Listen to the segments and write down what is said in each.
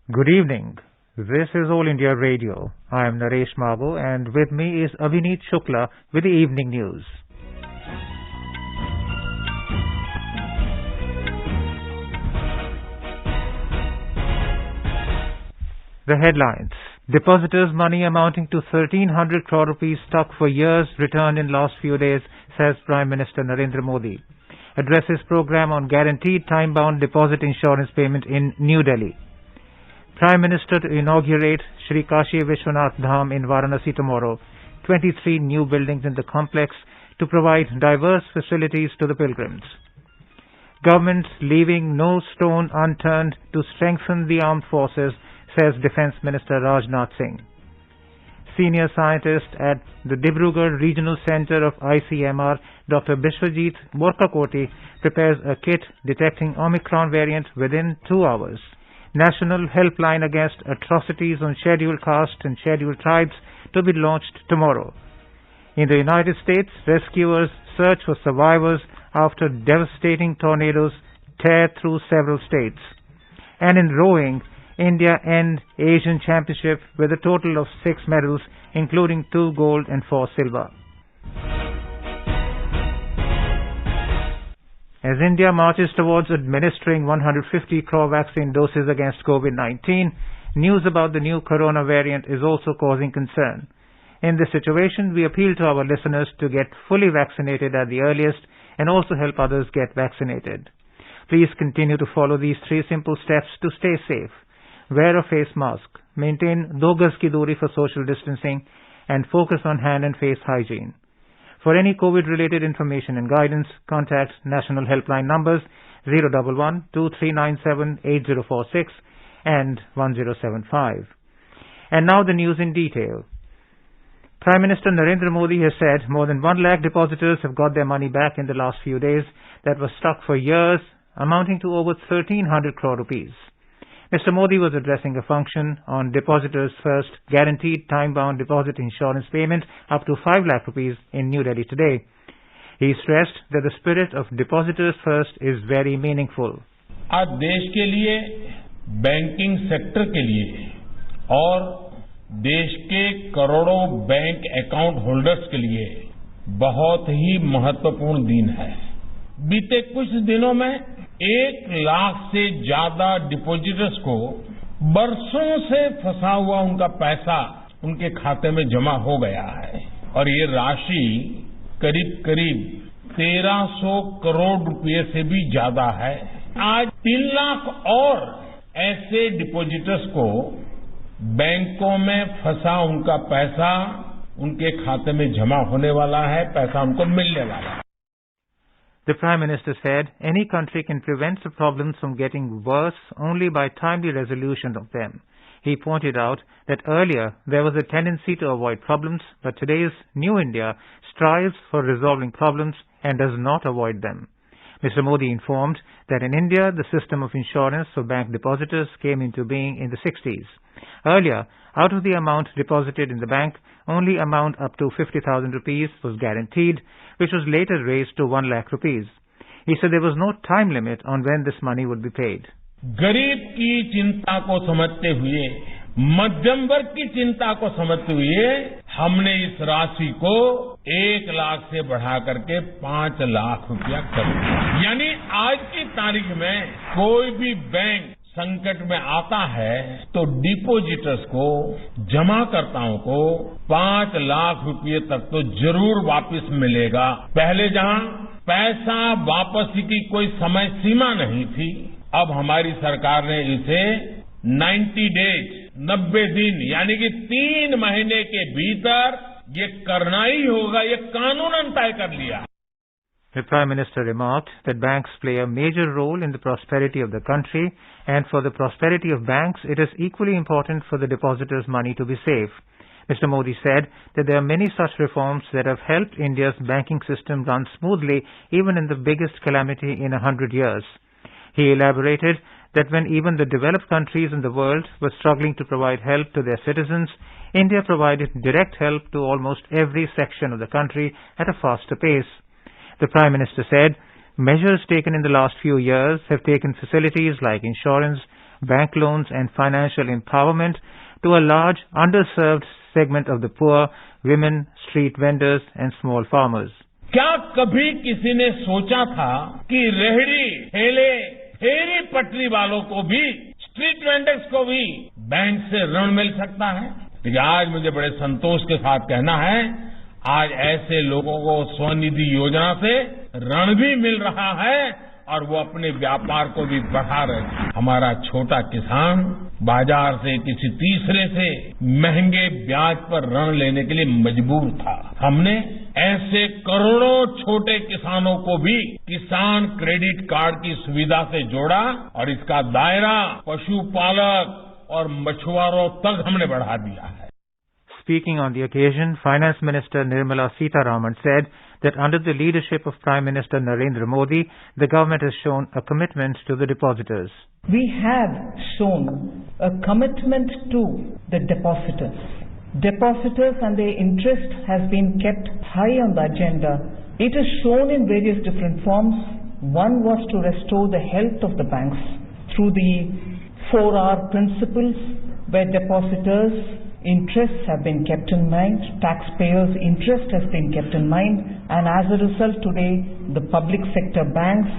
Good evening. This is All India Radio. I am Naresh Mabu and with me is Abhineet Shukla with the evening news. The headlines. Depositors' money amounting to 1,300 crore rupees stuck for years returned in last few days, says Prime Minister Narendra Modi. Addresses program on guaranteed time-bound deposit insurance payment in New Delhi. Prime Minister to inaugurate Shri Kashi Vishwanath Dham in Varanasi tomorrow. 23 new buildings in the complex to provide diverse facilities to the pilgrims. Government leaving no stone unturned to strengthen the armed forces, says Defence Minister Rajnath Singh. Senior scientist at the Dibrugarh Regional Centre of ICMR, Dr. Bishwajit Borkakoti, prepares a kit detecting Omicron variant within 2 hours. National Helpline Against Atrocities on Scheduled Caste and Scheduled Tribes to be launched tomorrow. In the United States, rescuers search for survivors after devastating tornadoes tear through several states. And in rowing, India end Asian Championship with a total of 6 medals, including 2 gold and 4 silver. As India marches towards administering 150 crore vaccine doses against COVID-19, news about the new corona variant is also causing concern. In this situation, we appeal to our listeners to get fully vaccinated at the earliest and also help others get vaccinated. Please continue to follow these 3 simple steps to stay safe. Wear a face mask, maintain 2 gaz ki doori for social distancing, and focus on hand and face hygiene. For any COVID-related information and guidance, contact National Helpline numbers 011-2397-8046 and 1075. And now the news in detail. Prime Minister Narendra Modi has said more than 1 lakh depositors have got their money back in the last few days that was stuck for years, amounting to over 1,300 crore rupees. Mr. Modi was addressing a function on Depositors First Guaranteed Time-Bound Deposit Insurance Payment up to 5 lakh rupees in New Delhi today. He stressed that the spirit of Depositors First is very meaningful. आज देश के लिए, banking sector के लिए और देश के करोड़ों बैंक अकाउंट होल्डर्स के लिए बहुत ही महत्वपूर्ण दिन है। बीते कुछ दिनों में 1 लाख से ज्यादा डिपोजिटर्स को बरसों से फंसा हुआ उनका पैसा उनके खाते में जमा हो गया है और ये राशि करीब करीब 1300 करोड़ रुपए से भी ज्यादा है। आज 3 लाख और ऐसे डिपोजिटर्स को बैंकों में फंसा उनका पैसा उनके खाते में जमा होने वाला है, पैसा उनको मिलने वाला है। The Prime Minister said any country can prevent the problems from getting worse only by timely resolution of them. He pointed out that earlier there was a tendency to avoid problems, but today's new India strives for resolving problems and does not avoid them. Mr. Modi informed that in India the system of insurance for bank depositors came into being in the 60s. Earlier, out of the amount deposited in the bank, only amount up to 50,000 rupees was guaranteed, which was later raised to 1 lakh rupees. He said there was no time limit on when this money would be paid. गरीब की चिंता को समझते हुए, मध्यम वर्ग की चिंता को समझते हुए हमने इस राशि को 1 लाख से बढ़ा करके 5 लाख रुपया कर दिया। यानी आज की तारीख में कोई भी बैंक संकट में आता है तो डिपोजिटर्स को, जमाकर्ताओं को 5 लाख रुपये तक तो जरूर वापस मिलेगा। पहले जहां पैसा वापसी की कोई समय सीमा नहीं थी, अब हमारी सरकार ने इसे 90 डेज 90 दिन यानी कि 3 महीने के भीतर ये करना ही होगा, ये कानूनन तय कर लिया। The Prime Minister remarked that banks play a major role in the prosperity of the country, and for the prosperity of banks, it is equally important for the depositors' money to be safe. Mr. Modi said that there are many such reforms that have helped India's banking system run smoothly even in the biggest calamity in 100 years. He elaborated that when even the developed countries in the world were struggling to provide help to their citizens, India provided direct help to almost every section of the country at a faster pace. The Prime Minister said measures taken in the last few years have taken facilities like insurance, bank loans and financial empowerment to a large underserved segment of the poor, women, street vendors and small farmers. क्या कभी किसी ने सोचा था कि रेहड़ी, ठेले, फेरी पटरी वालों को भी, स्ट्रीट वेंडर्स को भी बैंक से ऋण मिल सकता है? लेकिन आज मुझे बड़े संतोष के साथ कहना है, आज ऐसे लोगों को स्वनिधि योजना से ऋण भी मिल रहा है और वो अपने व्यापार को भी बढ़ा रहे हैं। हमारा छोटा किसान बाजार से किसी तीसरे से महंगे ब्याज पर ऋण लेने के लिए मजबूर था। हमने ऐसे करोड़ों छोटे किसानों को भी किसान क्रेडिट कार्ड की सुविधा से जोड़ा और इसका दायरा पशुपालक और मछुआरों तक हमने बढ़ा दिया है। Speaking on the occasion, Finance Minister Nirmala Sitharaman said that under the leadership of Prime Minister Narendra Modi, the government has shown a commitment to the depositors. We have shown a commitment to the depositors. Depositors and their interest has been kept high on the agenda. It is shown in various different forms. One was to restore the health of the banks through the 4R principles, where depositors' interests have been kept in mind, taxpayers' interest has been kept in mind, and as a result today the public sector banks'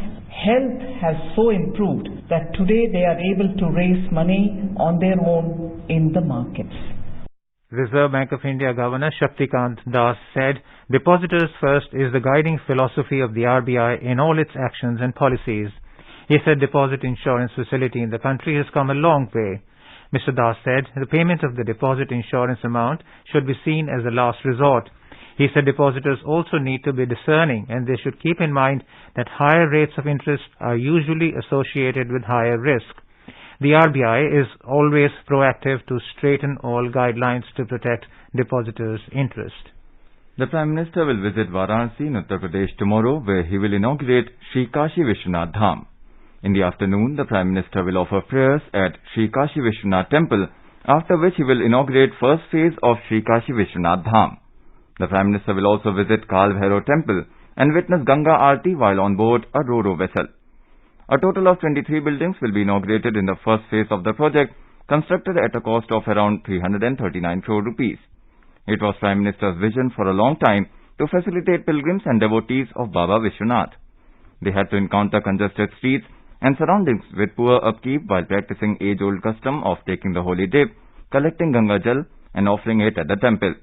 health has so improved that today they are able to raise money on their own in the markets. Reserve Bank of India Governor Shaktikant Das said, "Depositors first is the guiding philosophy of the RBI in all its actions and policies." He said deposit insurance facility in the country has come a long way. Mr. Das said the payment of the deposit insurance amount should be seen as a last resort. He said depositors also need to be discerning and they should keep in mind that higher rates of interest are usually associated with higher risk. The RBI is always proactive to straighten all guidelines to protect depositors' interest. The Prime Minister will visit Varanasi in Uttar Pradesh tomorrow, where he will inaugurate Sri Kashi Vishwanath Dham. In the afternoon, the Prime Minister will offer prayers at Sri Kashi Vishwanath Temple, after which he will inaugurate first phase of Sri Kashi Vishwanath Dham. The Prime Minister will also visit Kal Bhairav Temple and witness Ganga Aarti while on board a Ro-Ro vessel. A total of 23 buildings will be inaugurated in the first phase of the project, constructed at a cost of around 339 crore rupees. It was Prime Minister's vision for a long time to facilitate pilgrims and devotees of Baba Vishwanath. They had to encounter congested streets and surroundings with poor upkeep while practicing age-old custom of taking the holy dip, collecting Ganga Jal and offering it at the temple.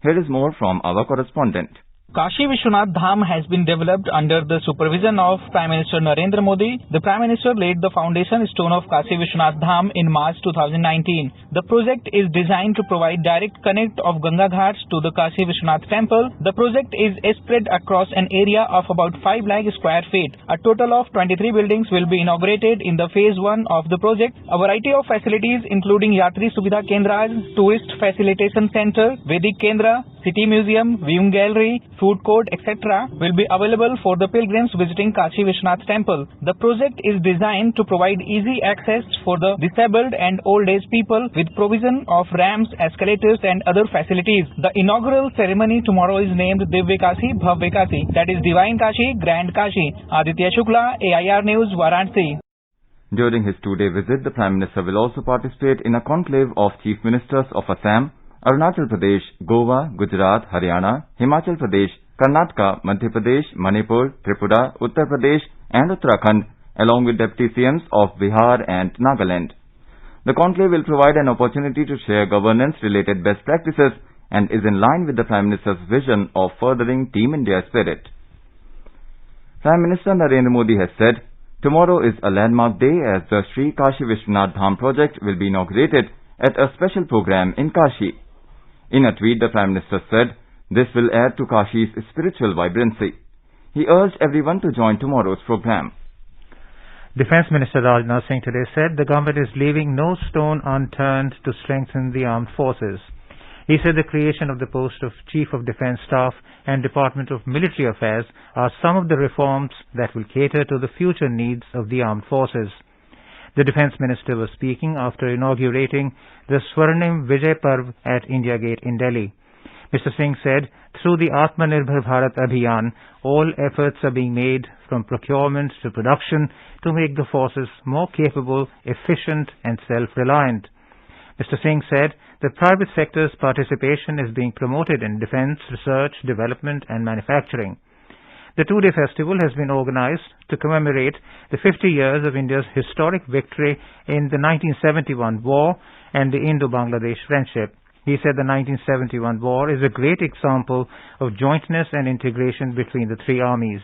Here is more from our correspondent. Kashi Vishwanath Dham has been developed under the supervision of Prime Minister Narendra Modi. The Prime Minister laid the foundation stone of Kashi Vishwanath Dham in March 2019. The project is designed to provide direct connect of Ganga Ghats to the Kashi Vishwanath temple. The project is spread across an area of about 5 lakh square feet. A total of 23 buildings will be inaugurated in the phase 1 of the project. A variety of facilities including Yatri Suvidha Kendras, Tourist Facilitation Center, Vedic Kendra, City Museum, Viewing Gallery, food court, etc. will be available for the pilgrims visiting Kashi Vishwanath temple. The project is designed to provide easy access for the disabled and old age people with provision of ramps, escalators and other facilities. The inaugural ceremony tomorrow is named Divya Kashi, Bhavya Kashi, that is Divine Kashi, Grand Kashi. Aditya Shukla, AIR News, Varanasi. During his 2-day visit, the Prime Minister will also participate in a conclave of Chief Ministers of Assam, Arunachal Pradesh, Goa, Gujarat, Haryana, Himachal Pradesh, Karnataka, Madhya Pradesh, Manipur, Tripura, Uttar Pradesh and Uttarakhand, along with Deputy CMs of Bihar and Nagaland. The conclave will provide an opportunity to share governance-related best practices and is in line with the Prime Minister's vision of furthering Team India spirit. Prime Minister Narendra Modi has said, tomorrow is a landmark day as the Sri Kashi Vishwanath Dham project will be inaugurated at a special program in Kashi. In a tweet, the Prime Minister said, this will add to Kashi's spiritual vibrancy. He urged everyone to join tomorrow's program. Defence Minister Rajnath Singh today said the government is leaving no stone unturned to strengthen the armed forces. He said the creation of the post of Chief of Defence Staff and Department of Military Affairs are some of the reforms that will cater to the future needs of the armed forces. The Defence Minister was speaking after inaugurating the Swarnim Vijay Parv at India Gate in Delhi. Mr. Singh said, through the Atmanirbhar Bharat Abhiyan, all efforts are being made from procurement to production to make the forces more capable, efficient and self-reliant. Mr. Singh said the private sector's participation is being promoted in defence, research, development and manufacturing. The two-day festival has been organized to commemorate the 50 years of India's historic victory in the 1971 war and the Indo-Bangladesh friendship. He said the 1971 war is a great example of jointness and integration between the three armies.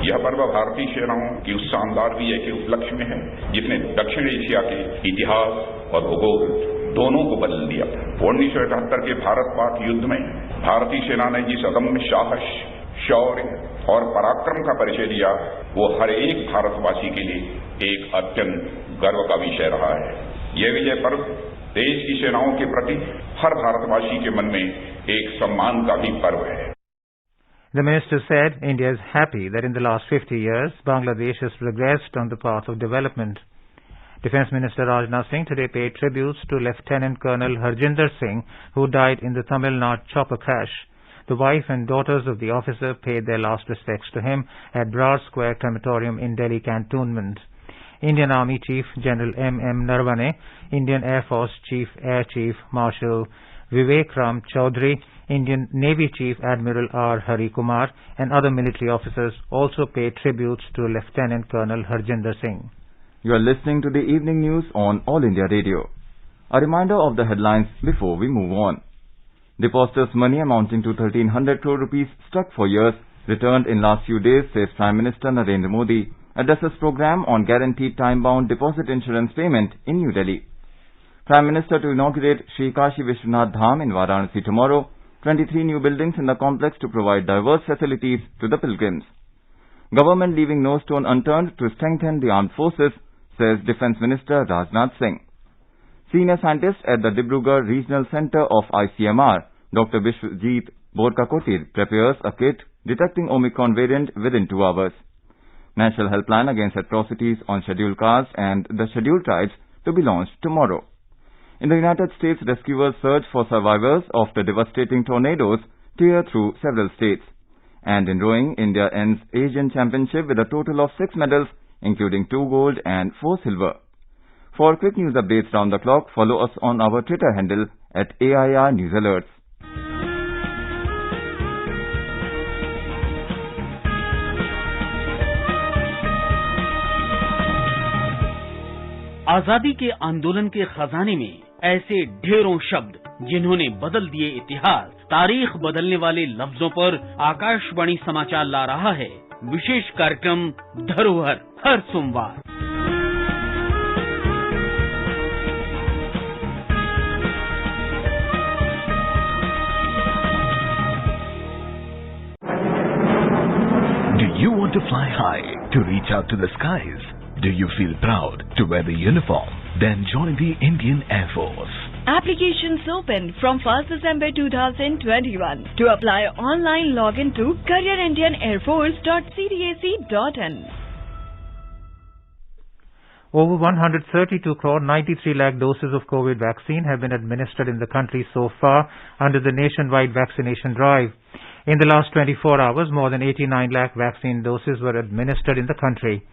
यह पर्व भारतीय सेनाओं की उस शानदार विजय के उपलक्ष्य में है जिसने दक्षिण एशिया के इतिहास और भूगोल दोनों को बदल दिया। 1971 के भारत-पाक युद्ध में भारतीय सेना ने जिस अदम्य साहस, शौर्य और पराक्रम का परिचय दिया, वो हर एक भारतवासी के लिए एक अत्यंत गर्व का विषय रहा है। यह विजय पर्व देश की सेनाओं के प्रति हर भारतवासी के मन में एक सम्मान का भी पर्व है। The minister said India is happy that in the last 50 years, Bangladesh has progressed on the path of development. Defence Minister Rajnath Singh today paid tributes to Lieutenant Colonel Harjinder Singh, who died in the Tamil Nadu chopper crash. The wife and daughters of the officer paid their last respects to him at Brar Square Crematorium in Delhi Cantonment. Indian Army Chief General M.M. Naravane, Indian Air Force Air Chief Marshal Vivek Ram Chaudhary, Indian Navy Chief Admiral R. Hari Kumar and other military officers also paid tributes to Lieutenant Colonel Harjinder Singh. You are listening to the evening news on All India Radio. A reminder of the headlines before we move on. Depositors' money amounting to 1,300 crore rupees stuck for years returned in last few days, says Prime Minister Narendra Modi, addresses program on guaranteed time-bound deposit insurance payment in New Delhi. Prime Minister to inaugurate Sri Kashi Vishwanath Dham in Varanasi tomorrow, 23 new buildings in the complex to provide diverse facilities to the pilgrims. Government leaving no stone unturned to strengthen the armed forces, says Defence Minister Rajnath Singh. Senior scientist at the Dibrugarh Regional Centre of ICMR, Dr. Bishwajit Borkakotir, prepares a kit detecting Omicron variant within 2 hours. National Helpline Against Atrocities on Scheduled Castes and the Scheduled Tribes to be launched tomorrow. In the United States, rescuers search for survivors of the devastating tornadoes tear through several states. And in rowing, India ends Asian Championship with a total of 6 medals, including 2 gold and 4 silver. For quick news updates round the clock, follow us on our Twitter handle at AIR News Alerts. आजादी के आंदोलन के खजाने में ऐसे ढेरों शब्द जिन्होंने बदल दिए इतिहास, तारीख बदलने वाले लफ्जों पर आकाशवाणी समाचार ला रहा है विशेष कार्यक्रम धरोहर हर सोमवार। Do you want to fly high, to reach out to the skies? Do you feel proud to wear the uniform? Then join the Indian Air Force. Applications open from 1st December 2021. To apply, online login to careerindianairforce.cdac.in. Over 132 crore 93 lakh doses of COVID vaccine have been administered in the country so far under the nationwide vaccination drive. In the last 24 hours, more than 89 lakh vaccine doses were administered in the country.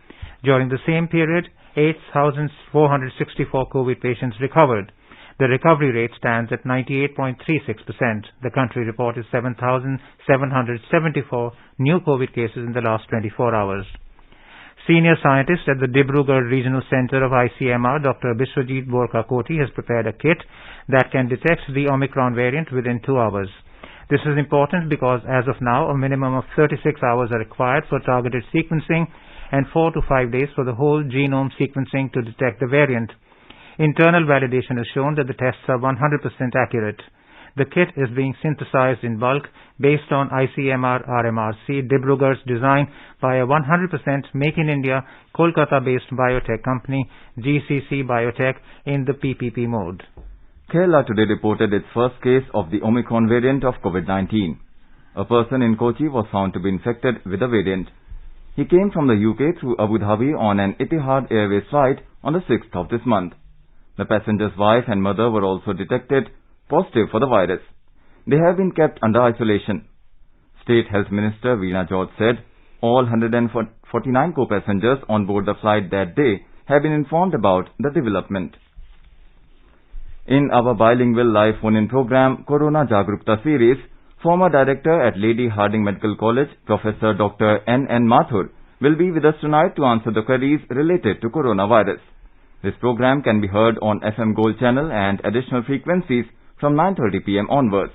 During the same period, 8,464 COVID patients recovered. The recovery rate stands at 98.36%. The country reported 7,774 new COVID cases in the last 24 hours. Senior scientist at the Dibrugarh Regional Centre of ICMR, Dr. Bishwajit Borkakotir, has prepared a kit that can detect the Omicron variant within 2 hours. This is important because as of now, a minimum of 36 hours are required for targeted sequencing and 4 to 5 days for the whole genome sequencing to detect the variant. Internal validation has shown that the tests are 100% accurate. The kit is being synthesized in bulk based on ICMR RMRC Dibrugarh's design by a 100% Make in India Kolkata-based biotech company GCC Biotech in the PPP mode. Kerala today reported its first case of the Omicron variant of COVID-19. A person in Kochi was found to be infected with the variant. He came from the UK through Abu Dhabi on an Etihad Airways flight on the 6th of this month. The passenger's wife and mother were also detected positive for the virus. they have been kept under isolation. State Health Minister Veena George said all 149 co-passengers on board the flight that day have been informed about the development. In our bilingual live phone-in program, Corona Jagrukta series, former director at Lady Hardinge Medical College, Professor Dr. N.N. Mathur, will be with us tonight to answer the queries related to coronavirus. This program can be heard on FM Gold channel and additional frequencies from 9:30 p.m. onwards.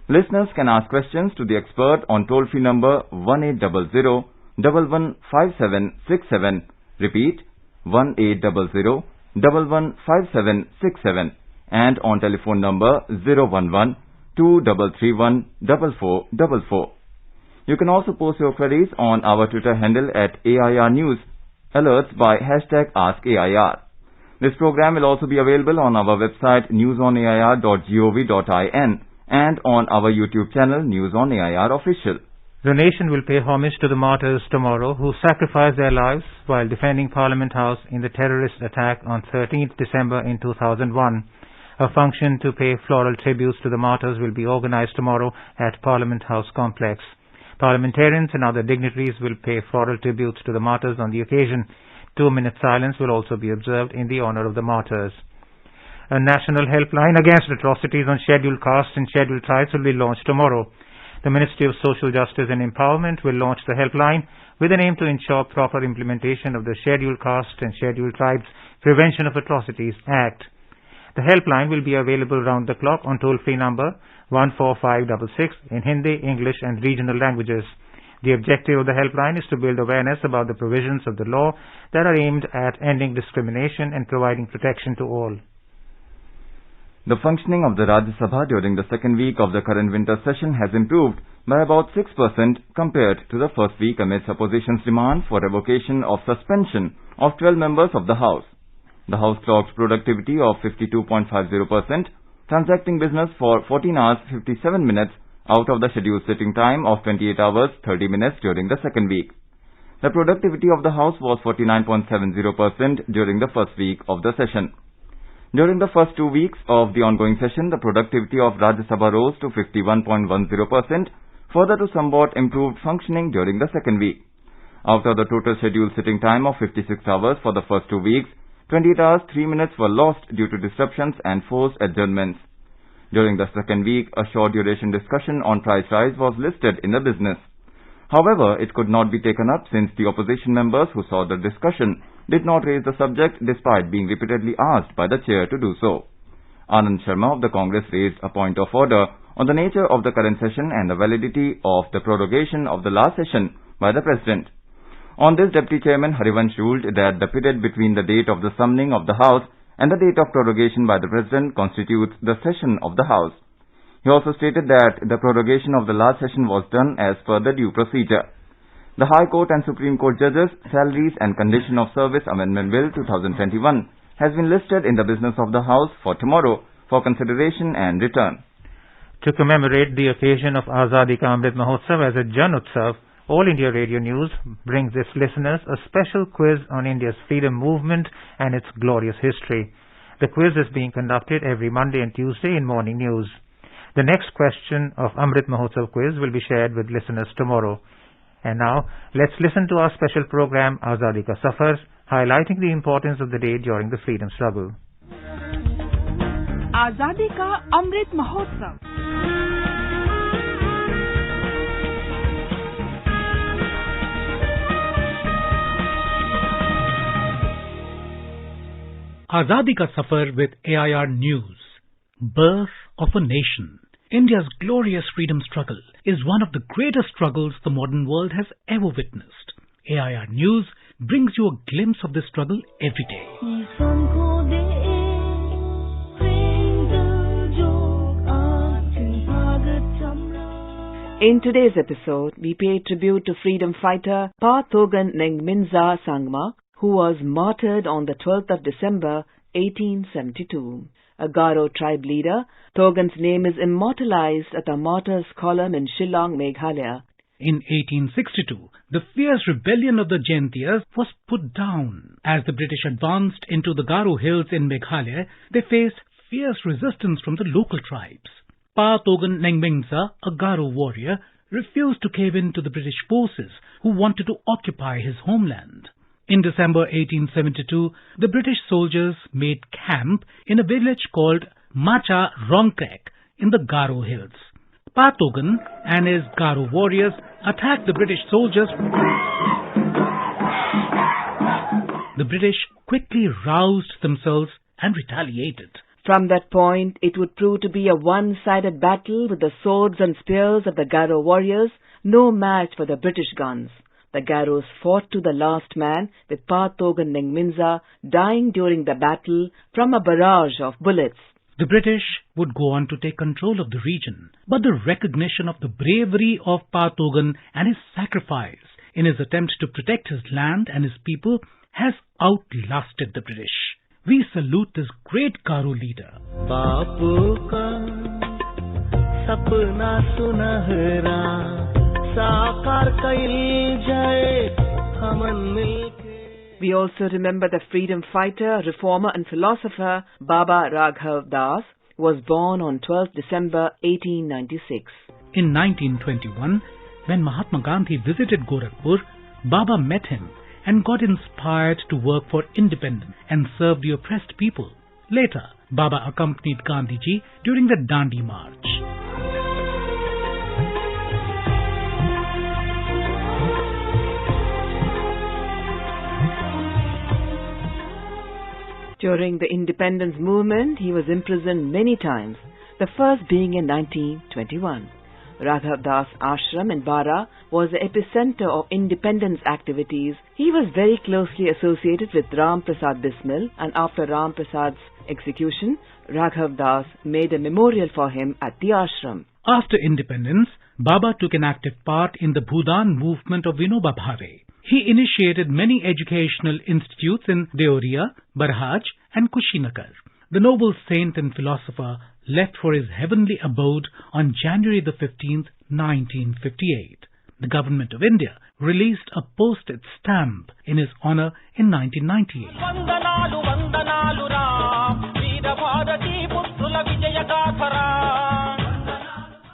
Listeners can ask questions to the expert on toll-free number 1800-115767. Repeat, 1800-115767. And on telephone number 011-2331-4444. You can also post your queries on our Twitter handle at AIR News, alerts by #AskAIR. This program will also be available on our website newsonair.gov.in and on our YouTube channel News on AIR Official. The nation will pay homage to the martyrs tomorrow who sacrificed their lives while defending Parliament House in the terrorist attack on 13th December in 2001. A function to pay floral tributes to the martyrs will be organized tomorrow at Parliament House Complex. Parliamentarians and other dignitaries will pay floral tributes to the martyrs on the occasion. 2-minute silence will also be observed in the honor of the martyrs. A national helpline against atrocities on scheduled castes and scheduled tribes will be launched tomorrow. The Ministry of Social Justice and Empowerment will launch the helpline with an aim to ensure proper implementation of the Scheduled Caste and Scheduled Tribes Prevention of Atrocities Act. The helpline will be available round the clock on toll-free number 14566 in Hindi, English and regional languages. The objective of the helpline is to build awareness about the provisions of the law that are aimed at ending discrimination and providing protection to all. The functioning of the Rajya Sabha during the second week of the current winter session has improved by about 6% compared to the first week amidst opposition's demand for revocation of suspension of 12 members of the House. The House clocked productivity of 52.50%, transacting business for 14 hours 57 minutes out of the scheduled sitting time of 28 hours 30 minutes during the second week. The productivity of the House was 49.70% during the first week of the session. During the first 2 weeks of the ongoing session, the productivity of Rajya Sabha rose to 51.10%, further to somewhat improved functioning during the second week. Out of the total scheduled sitting time of 56 hours for the first 2 weeks, 28 hours 3 minutes were lost due to disruptions and forced adjournments. During the second week, a short duration discussion on price rise was listed in the business. However, it could not be taken up since the opposition members who saw the discussion did not raise the subject despite being repeatedly asked by the chair to do so. Anand Sharma of the Congress raised a point of order on the nature of the current session and the validity of the prorogation of the last session by the President. On this, Deputy Chairman Harivansh ruled that the period between the date of the summoning of the House and the date of prorogation by the President constitutes the session of the House. He also stated that the prorogation of the last session was done as per the due procedure. The High Court and Supreme Court judges' salaries and condition of service amendment bill 2021 has been listed in the business of the House for tomorrow for consideration and return. To commemorate the occasion of Azadi Ka Amrit Mahotsav as a Jan Utsav, All India Radio News brings its listeners a special quiz on India's freedom movement and its glorious history. The quiz is being conducted every Monday and Tuesday in Morning News. The next question of Amrit Mahotsav quiz will be shared with listeners tomorrow. And now, let's listen to our special program Azadi Ka Safar, highlighting the importance of the day during the freedom struggle. Azadi Ka Amrit Mahotsav. Azadi Ka Safar with AIR News. Birth of a nation. India's glorious freedom struggle is one of the greatest struggles the modern world has ever witnessed. AIR News brings you a glimpse of this struggle every day. In today's episode, we pay tribute to freedom fighter Pa Thogen Nengminza Sangma, who was martyred on the 12th of December, 1872. A Garo tribe leader, Thogen's name is immortalized at the Martyrs column in Shillong, Meghalaya. In 1862, the fierce rebellion of the Jaintias was put down. As the British advanced into the Garo hills in Meghalaya, they faced fierce resistance from the local tribes. Pa Thogan Nengmingsa, a Garo warrior, refused to cave in to the British forces who wanted to occupy his homeland. In December 1872, the British soldiers made camp in a village called Macha Rongkrek in the Garo hills. Pa Thogan and his Garo warriors attacked the British soldiers. The British quickly roused themselves and retaliated. From that point, it would prove to be a one-sided battle with the swords and spears of the Garo warriors, no match for the British guns. The Garos fought to the last man, with Pa Thogan Nengminza dying during the battle from a barrage of bullets. The British would go on to take control of the region, but the recognition of the bravery of Pa Thogan and his sacrifice in his attempt to protect his land and his people has outlasted the British. We salute this great Garo leader. Bapu ka sapna sunahra saakar kail jaye haman milke. We also remember the freedom fighter, reformer and philosopher Baba Raghav Das, who was born on 12th December 1896. In 1921, when Mahatma Gandhi visited Gorakhpur, Baba met him and got inspired to work for independence and serve the oppressed people. Later, Baba accompanied Gandhiji during the Dandi March. During the independence movement, he was imprisoned many times, the first being in 1921. Raghav Das Ashram in Bara was the epicenter of independence activities. He was very closely associated with Ram Prasad Bismil, and after Ram Prasad's execution, Raghav Das made a memorial for him at the ashram. After independence, Baba took an active part in the Bhudan movement of Vinoba Bhave. He initiated many educational institutes in Deoria, Barhaj and Kushinagar. The noble saint and philosopher left for his heavenly abode on January the 15th, 1958. The government of India released a postage stamp in his honor in 1998.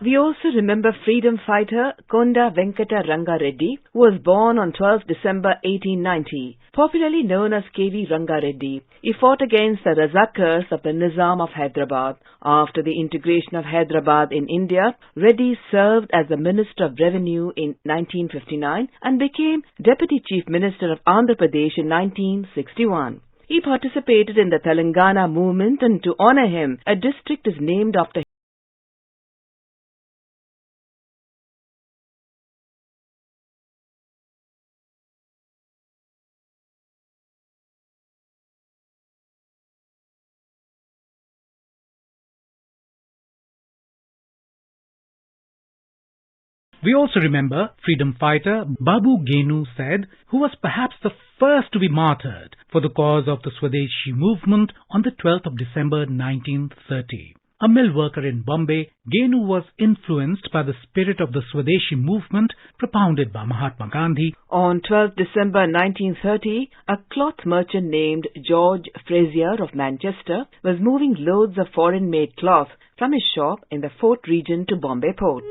We also remember freedom fighter Konda Venkata Ranga Reddy, who was born on 12th December 1890. Popularly known as K.V. Ranga Reddy, he fought against the Razakars of the Nizam of Hyderabad. After the integration of Hyderabad in India, Reddy served as the Minister of Revenue in 1959 and became Deputy Chief Minister of Andhra Pradesh in 1961. He participated in the Telangana movement, and to honor him, a district is named after him. We also remember freedom fighter Babu Genu Said, who was perhaps the first to be martyred for the cause of the Swadeshi movement on the 12th of December 1930. A mill worker in Bombay, Genu was influenced by the spirit of the Swadeshi movement propounded by Mahatma Gandhi. On 12th December 1930, a cloth merchant named George Frazier of Manchester was moving loads of foreign-made cloth from his shop in the Fort region to Bombay port.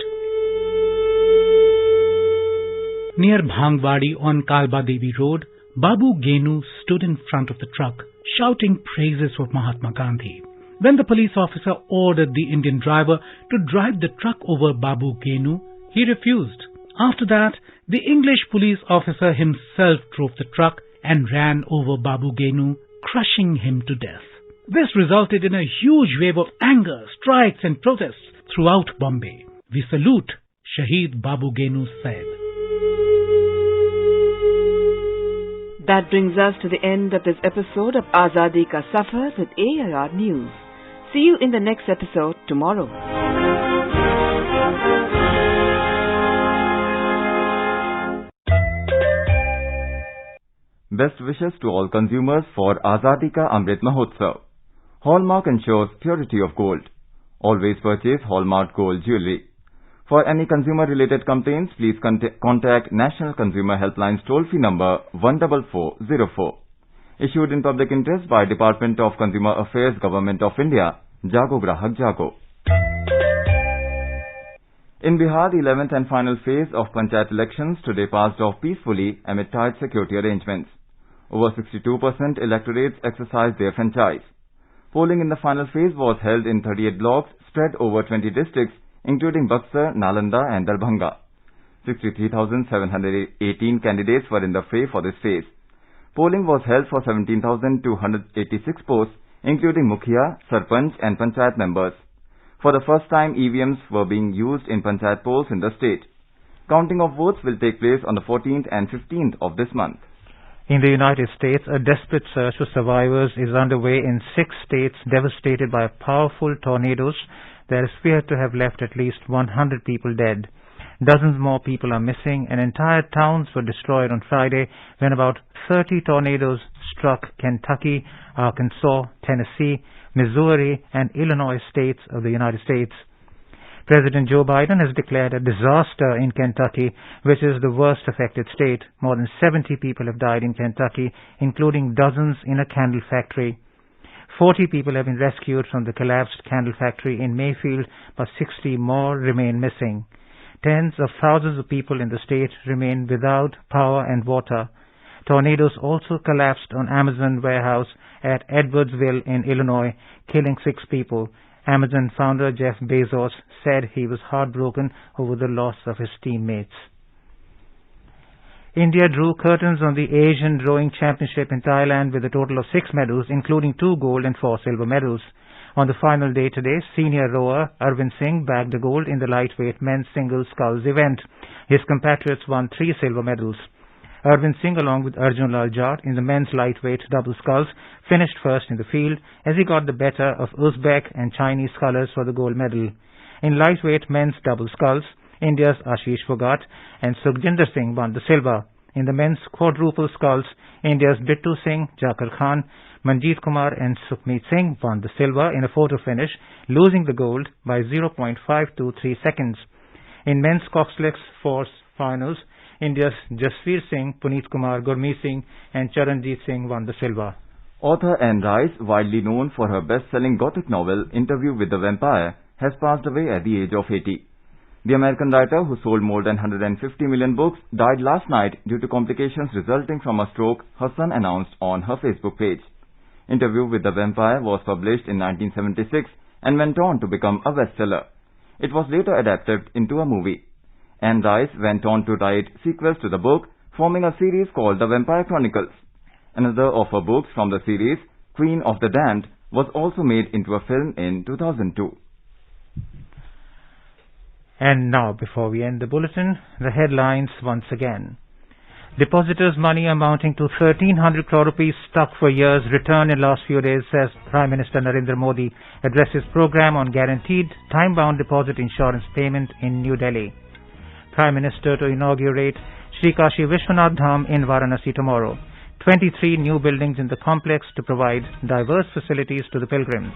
Near Bhangwadi on Kalba Devi Road, Babu Genu stood in front of the truck, shouting praises for Mahatma Gandhi. When the police officer ordered the Indian driver to drive the truck over Babu Genu, he refused. After that, the English police officer himself drove the truck and ran over Babu Genu, crushing him to death. This resulted in a huge wave of anger, strikes and protests throughout Bombay. We salute Shaheed Babu Genu Said. That brings us to the end of this episode of Azadi Ka Safar with AIR News. See you in the next episode tomorrow. Best wishes to all consumers for Azadi Ka Amrit Mahotsav. Hallmark ensures purity of gold. Always purchase Hallmark Gold Jewelry. For any consumer-related complaints, please contact National Consumer Helpline's toll-free number 14404. Issued in public interest by Department of Consumer Affairs, Government of India. Jago Grahak Jago. In Bihar, the 11th and final phase of Panchayat elections today passed off peacefully amid tight security arrangements. Over 62% electorates exercised their franchise. Polling in the final phase was held in 38 blocks spread over 20 districts, including Buxar, Nalanda and Darbhanga. 63,718 candidates were in the fray for this phase. Polling was held for 17,286 posts, including Mukhiya, Sarpanch and Panchayat members. For the first time, EVMs were being used in Panchayat polls in the state. Counting of votes will take place on the 14th and 15th of this month. In the United States, a desperate search for survivors is underway in 6 states devastated by powerful tornadoes that is feared to have left at least 100 people dead. Dozens more people are missing, and entire towns were destroyed on Friday when about 30 tornadoes struck Kentucky, Arkansas, Tennessee, Missouri, and Illinois states of the United States. President Joe Biden has declared a disaster in Kentucky, which is the worst affected state. More than 70 people have died in Kentucky, including dozens in a candle factory. 40 people have been rescued from the collapsed candle factory in Mayfield, but 60 more remain missing. Tens of thousands of people in the state remain without power and water. Tornadoes also collapsed on Amazon warehouse at Edwardsville in Illinois, killing 6 people. Amazon founder Jeff Bezos said he was heartbroken over the loss of his teammates. India drew curtains on the Asian Rowing Championship in Thailand with a total of 6 medals, including 2 gold and 4 silver medals. On the final day today, senior rower Arvind Singh bagged the gold in the lightweight men's single sculls event. His compatriots won 3 silver medals. Arvind Singh, along with Arjun Lal Jat in the men's lightweight double sculls, finished first in the field as he got the better of Uzbek and Chinese scullers for the gold medal. In lightweight men's double sculls, India's Ashish Phogat and Sukhjinder Singh won the silver. In the men's quadruple sculls, India's Bittu Singh, Jakar Khan, Manjeet Kumar and Sukhmeet Singh won the silver in a photo finish, losing the gold by 0.523 seconds. In men's coxlex force finals, India's Jasveer Singh, Puneet Kumar, Gurmeet Singh and Charanjit Singh won the silver. Author Anne Rice, widely known for her best-selling Gothic novel Interview with the Vampire, has passed away at the age of 80. The American writer, who sold more than 150 million books, died last night due to complications resulting from a stroke, her son announced on her Facebook page. Interview with the Vampire was published in 1976 and went on to become a bestseller. It was later adapted into a movie. Anne Rice went on to write sequels to the book, forming a series called The Vampire Chronicles. Another of her books from the series, Queen of the Damned, was also made into a film in 2002. And now, before we end the bulletin, the headlines once again. Depositors' money amounting to 1,300 crore rupees stuck for years returned in last few days, says Prime Minister Narendra Modi addresses program on guaranteed time-bound deposit insurance payment in New Delhi. Prime Minister to inaugurate Sri Kashi Vishwanath Dham in Varanasi tomorrow. 23 new buildings in the complex to provide diverse facilities to the pilgrims.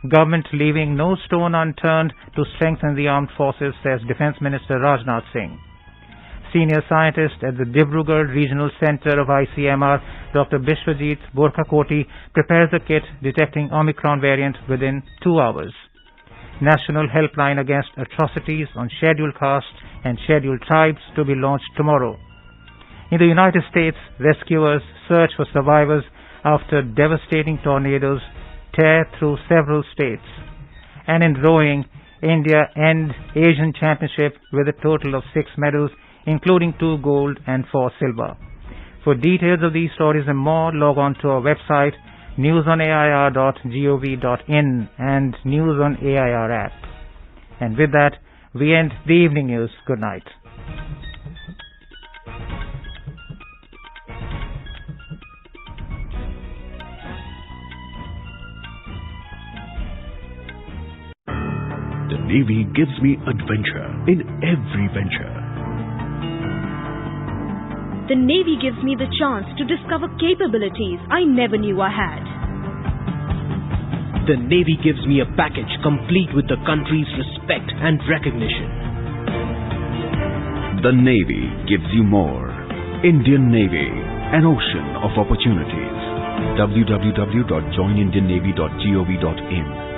Government leaving no stone unturned to strengthen the armed forces, says Defence Minister Rajnath Singh. Senior scientist at the Dibrugarh Regional Centre of ICMR, Dr. Bishwajit Borkhakoti, prepares a kit detecting Omicron variant within 2 hours. National Helpline Against Atrocities on Scheduled Castes and Scheduled Tribes to be launched tomorrow. In the United States, rescuers search for survivors after devastating tornadoes tear through several states. And in rowing, India end Asian Championship with a total of 6 medals, including 2 gold and 4 silver. For details of these stories and more, log on to our website, newsonair.gov.in and News on AIR app. And with that, we end the evening news. Good night. The Navy gives me adventure in every venture. The Navy gives me the chance to discover capabilities I never knew I had. The Navy gives me a package complete with the country's respect and recognition. The Navy gives you more. Indian Navy, an ocean of opportunities. www.joinindiannavy.gov.in